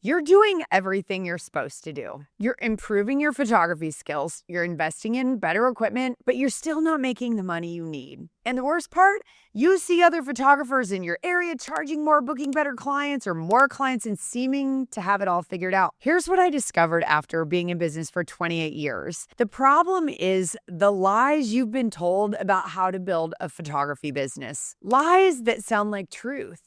You're doing everything you're supposed to do. You're improving your photography skills, you're investing in better equipment, but you're still not making the money you need. And the worst part, you see other photographers in your area charging more, booking better clients, or more clients and seeming to have it all figured out. Here's what I discovered after being in business for 28 years. The problem is the lies you've been told about how to build a photography business. Lies that sound like truth.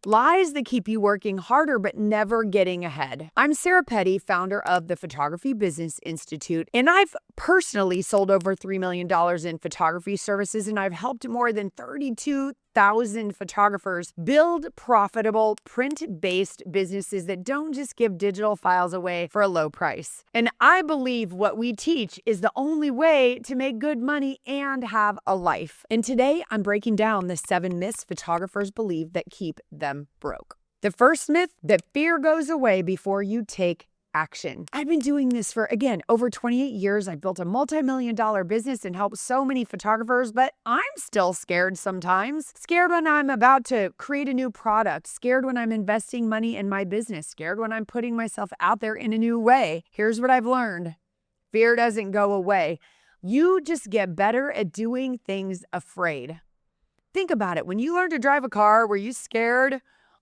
Lies that keep you working harder but never getting ahead. I'm Sarah Petty, founder of the Photography Business Institute, and I've personally sold over $3 million in photography services, and I've helped more than 32,000 photographers build profitable print-based businesses that don't just give digital files away for a low price. And I believe what we teach is the only way to make good money and have a life. And today I'm breaking down the 7 myths photographers believe that keep them broke. The first myth, that fear goes away before you take action. I've been doing this for, again, over 28 years. I've built a multi-million-dollar business and helped so many photographers, but I'm still scared sometimes. Scared when I'm about to create a new product, scared when I'm investing money in my business, scared when I'm putting myself out there in a new way. Here's what I've learned. Fear doesn't go away. You just get better at doing things afraid. Think about it. When you learned to drive a car, were you scared?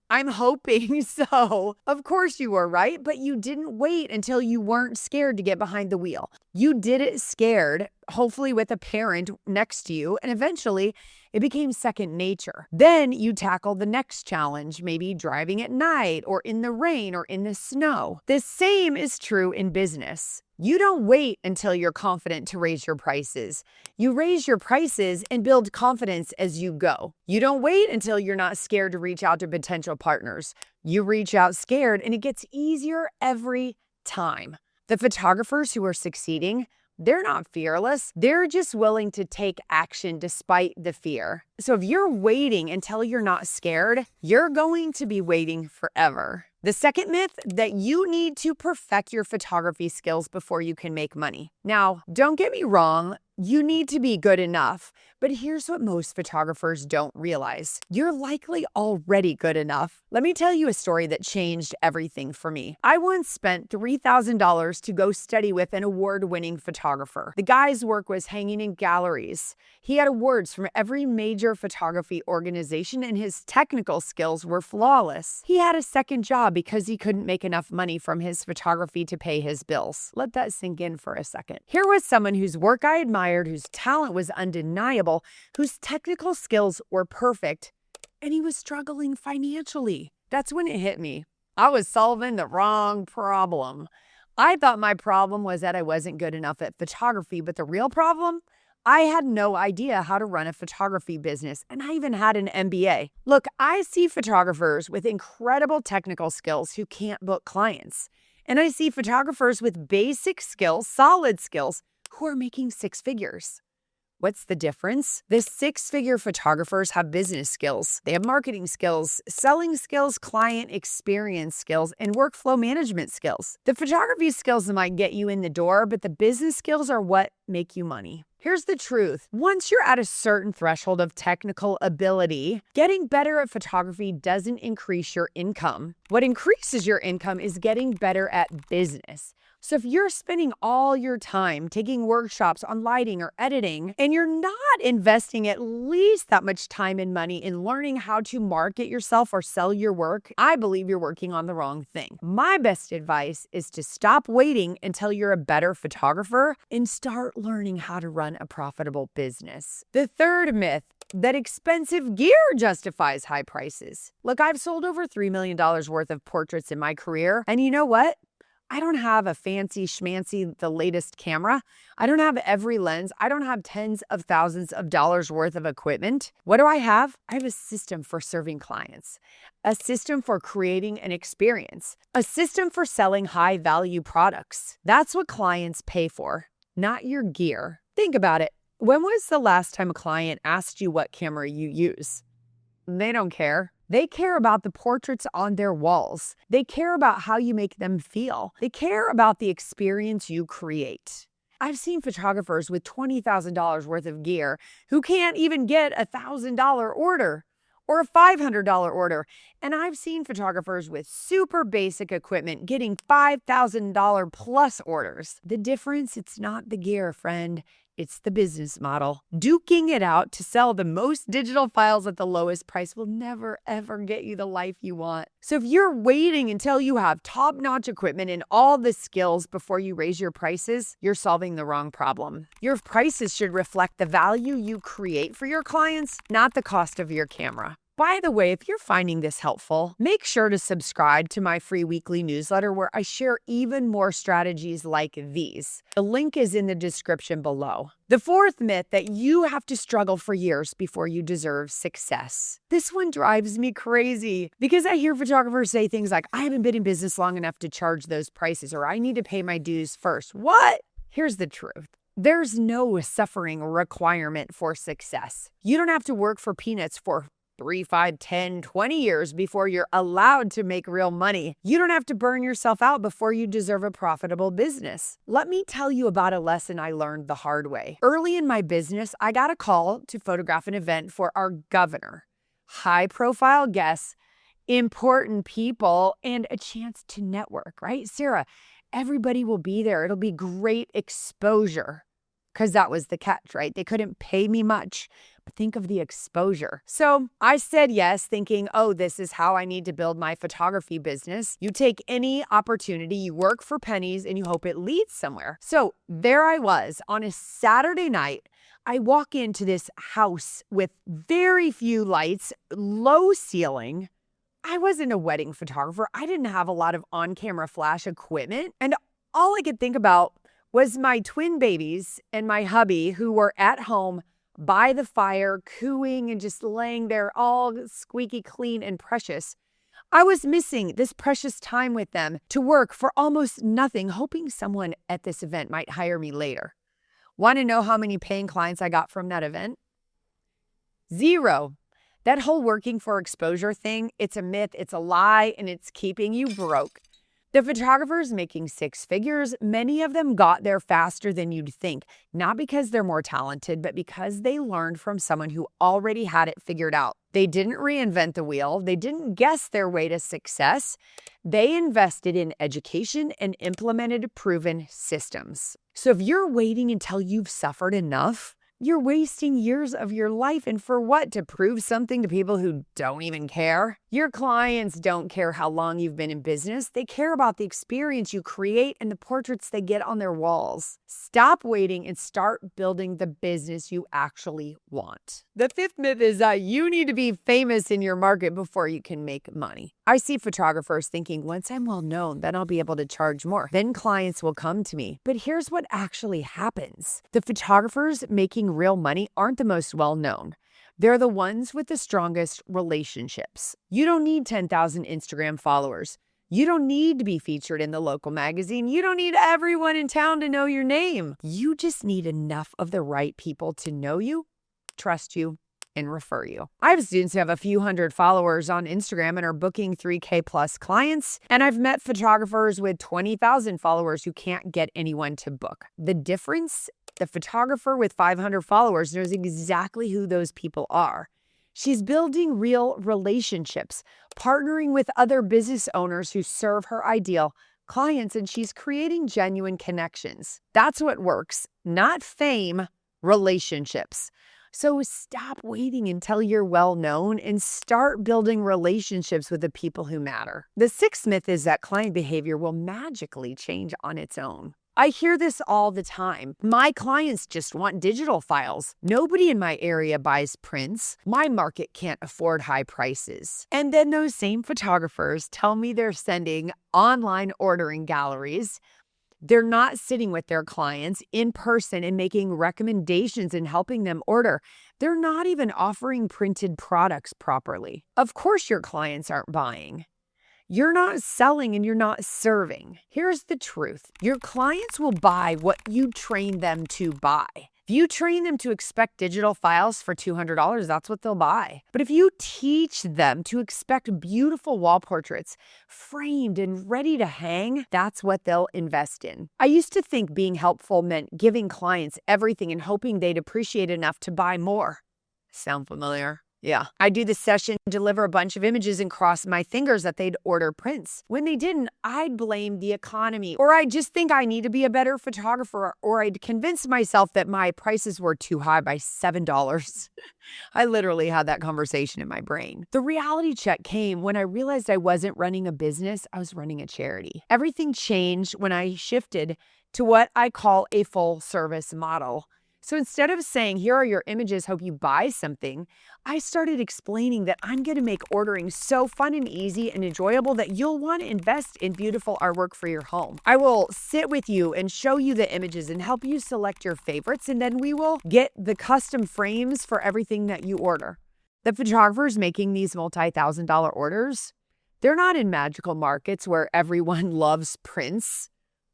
I'm hoping so. Of course you were, right? But you didn't wait until you weren't scared to get behind the wheel. You did it scared, hopefully with a parent next to you, and eventually it became second nature. Then you tackle the next challenge, maybe driving at night or in the rain or in the snow. The same is true in business. You don't wait until you're confident to raise your prices. You raise your prices and build confidence as you go. You don't wait until you're not scared to reach out to potential partners. You reach out scared, and it gets easier every time. The photographers who are succeeding, they're not fearless. They're just willing to take action despite the fear. So if you're waiting until you're not scared, you're going to be waiting forever. The second myth, that you need to perfect your photography skills before you can make money. Now, don't get me wrong, you need to be good enough, but here's what most photographers don't realize. You're likely already good enough. Let me tell you a story that changed everything for me. I once spent $3,000 to go study with an award-winning photographer. The guy's work was hanging in galleries. He had awards from every major photography organization, and his technical skills were flawless. He had a second job because he couldn't make enough money from his photography to pay his bills. Let that sink in for a second. Here was someone whose work I admired, whose talent was undeniable, whose technical skills were perfect, and he was struggling financially. That's when it hit me. I was solving the wrong problem. I thought my problem was that I wasn't good enough at photography, but the real problem? I had no idea how to run a photography business, and I even had an MBA. Look, I see photographers with incredible technical skills who can't book clients. And I see photographers with basic skills, solid skills, who are making 6 figures. What's the difference? The 6-figure photographers have business skills. They have marketing skills, selling skills, client experience skills, and workflow management skills. The photography skills might get you in the door, but the business skills are what make you money. Here's the truth. Once you're at a certain threshold of technical ability, getting better at photography doesn't increase your income. What increases your income is getting better at business. So if you're spending all your time taking workshops on lighting or editing, and you're not investing at least that much time and money in learning how to market yourself or sell your work, I believe you're working on the wrong thing. My best advice is to stop waiting until you're a better photographer and start learning how to run a profitable business. The third myth, that expensive gear justifies high prices. Look, I've sold over $3 million worth of portraits in my career, and you know what? I don't have a fancy schmancy, the latest camera. I don't have every lens. I don't have tens of thousands of dollars worth of equipment. What do I have? I have a system for serving clients, a system for creating an experience, a system for selling high value products. That's what clients pay for, not your gear. Think about it. When was the last time a client asked you what camera you use? They don't care. They care about the portraits on their walls. They care about how you make them feel. They care about the experience you create. I've seen photographers with $20,000 worth of gear who can't even get a $1,000 order. or a $500 order. And I've seen photographers with super basic equipment getting $5,000 plus orders. The difference, it's not the gear, friend. It's the business model. Duking it out to sell the most digital files at the lowest price will never, ever get you the life you want. So if you're waiting until you have top-notch equipment and all the skills before you raise your prices, you're solving the wrong problem. Your prices should reflect the value you create for your clients, not the cost of your camera. By the way, if you're finding this helpful, make sure to subscribe to my free weekly newsletter where I share even more strategies like these. The link is in the description below. The fourth myth, that you have to struggle for years before you deserve success. This one drives me crazy because I hear photographers say things like, I haven't been in business long enough to charge those prices, or I need to pay my dues first. What? Here's the truth. There's no suffering requirement for success. You don't have to work for peanuts for 3, 5, 10, 20 years before you're allowed to make real money. You don't have to burn yourself out before you deserve a profitable business. Let me tell you about a lesson I learned the hard way. Early in my business, I got a call to photograph an event for our governor. High-profile guests, important people, and a chance to network, right? Sarah, everybody will be there. It'll be great exposure. Because that was the catch, right? They couldn't pay me much, but think of the exposure. So I said yes, thinking, oh, this is how I need to build my photography business. You take any opportunity, you work for pennies, and you hope it leads somewhere. So there I was on a Saturday night. I walk into this house with very few lights, low ceiling. I wasn't a wedding photographer. I didn't have a lot of on-camera flash equipment. And all I could think about was my twin babies and my hubby, who were at home by the fire, cooing and just laying there all squeaky clean and precious. I was missing this precious time with them to work for almost nothing, hoping someone at this event might hire me later. Want to know how many paying clients I got from that event? 0. That whole working for exposure thing, it's a myth, it's a lie, and it's keeping you broke. The photographers making 6 figures, many of them got there faster than you'd think, not because they're more talented, but because they learned from someone who already had it figured out. They didn't reinvent the wheel. They didn't guess their way to success. They invested in education and implemented proven systems. So if you're waiting until you've suffered enough, you're wasting years of your life. And for what? To prove something to people who don't even care? Your clients don't care how long you've been in business. They care about the experience you create and the portraits they get on their walls. Stop waiting and start building the business you actually want. The 5th myth is that you need to be famous in your market before you can make money. I see photographers thinking, once I'm well known, then I'll be able to charge more. Then clients will come to me. But here's what actually happens. The photographers making real money aren't the most well known. They're the ones with the strongest relationships. You don't need 10,000 Instagram followers. You don't need to be featured in the local magazine. You don't need everyone in town to know your name. You just need enough of the right people to know you, trust you, and refer you. I have students who have a few hundred followers on Instagram and are booking 3K plus clients. And I've met photographers with 20,000 followers who can't get anyone to book. The difference? The photographer with 500 followers knows exactly who those people are. She's building real relationships, partnering with other business owners who serve her ideal clients, and she's creating genuine connections. That's what works, not fame, relationships. So stop waiting until you're well known and start building relationships with the people who matter. The 6th myth is that client behavior will magically change on its own. I hear this all the time. My clients just want digital files. Nobody in my area buys prints. My market can't afford high prices. And then those same photographers tell me they're sending online ordering galleries. They're not sitting with their clients in person and making recommendations and helping them order. They're not even offering printed products properly. Of course your clients aren't buying. You're not selling and you're not serving. Here's the truth. Your clients will buy what you train them to buy. If you train them to expect digital files for $200, that's what they'll buy. But if you teach them to expect beautiful wall portraits framed and ready to hang, that's what they'll invest in. I used to think being helpful meant giving clients everything and hoping they'd appreciate enough to buy more. Sound familiar? Yeah. I'd do the session, deliver a bunch of images, and cross my fingers that they'd order prints. When they didn't, I'd blame the economy, or I'd just think I need to be a better photographer, or I'd convince myself that my prices were too high by $7. I literally had that conversation in my brain. The reality check came when I realized I wasn't running a business, I was running a charity. Everything changed when I shifted to what I call a full service model. So instead of saying, here are your images, hope you buy something, I started explaining that I'm going to make ordering so fun and easy and enjoyable that you'll want to invest in beautiful artwork for your home. I will sit with you and show you the images and help you select your favorites, and then we will get the custom frames for everything that you order. The photographers making these multi-$1,000 orders, they're not in magical markets where everyone loves prints.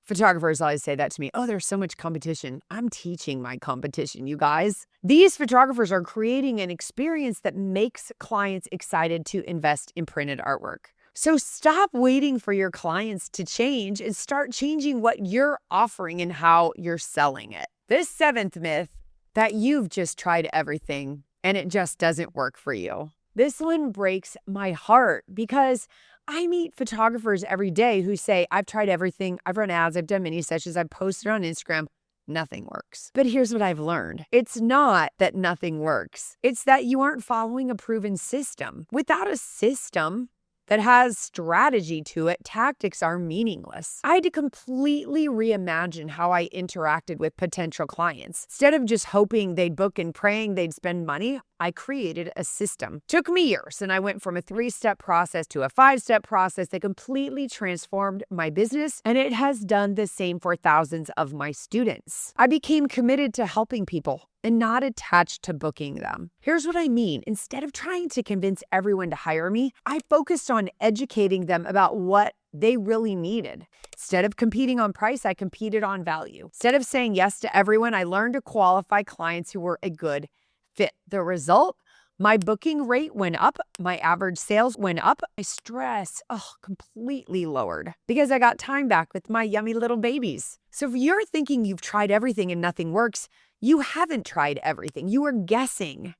Photographers always say that to me. Oh, there's so much competition. I'm teaching my competition, you guys. These photographers are creating an experience that makes clients excited to invest in printed artwork. So stop waiting for your clients to change and start changing what you're offering and how you're selling it. This seventh myth, that you've just tried everything and it just doesn't work for you. This one breaks my heart because I meet photographers every day who say, I've tried everything. I've run ads. I've done mini sessions. I've posted on Instagram. Nothing works. But here's what I've learned. It's not that nothing works. It's that you aren't following a proven system. Without a system that has strategy to it, tactics are meaningless. I had to completely reimagine how I interacted with potential clients. Instead of just hoping they'd book and praying they'd spend money, I created a system. Took me years, and I went from a 3-step process to a 5-step process that completely transformed my business, and it has done the same for thousands of my students. I became committed to helping people and not attached to booking them. Here's what I mean. Instead of trying to convince everyone to hire me, I focused on educating them about what they really needed. Instead of competing on price, I competed on value. Instead of saying yes to everyone, I learned to qualify clients who were a good fit. The result, my booking rate went up, my average sales went up, my stress, completely lowered because I got time back with my yummy little babies. So if you're thinking you've tried everything and nothing works, you haven't tried everything. You are guessing.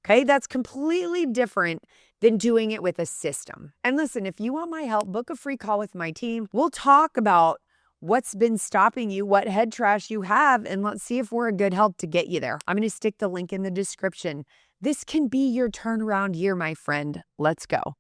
Okay, that's completely different than doing it with a system. And listen, if you want my help, book a free call with my team. We'll talk about what's been stopping you, what head trash you have, and let's see if we're a good help to get you there. I'm going to stick the link in the description. This can be your turnaround year, my friend. Let's go.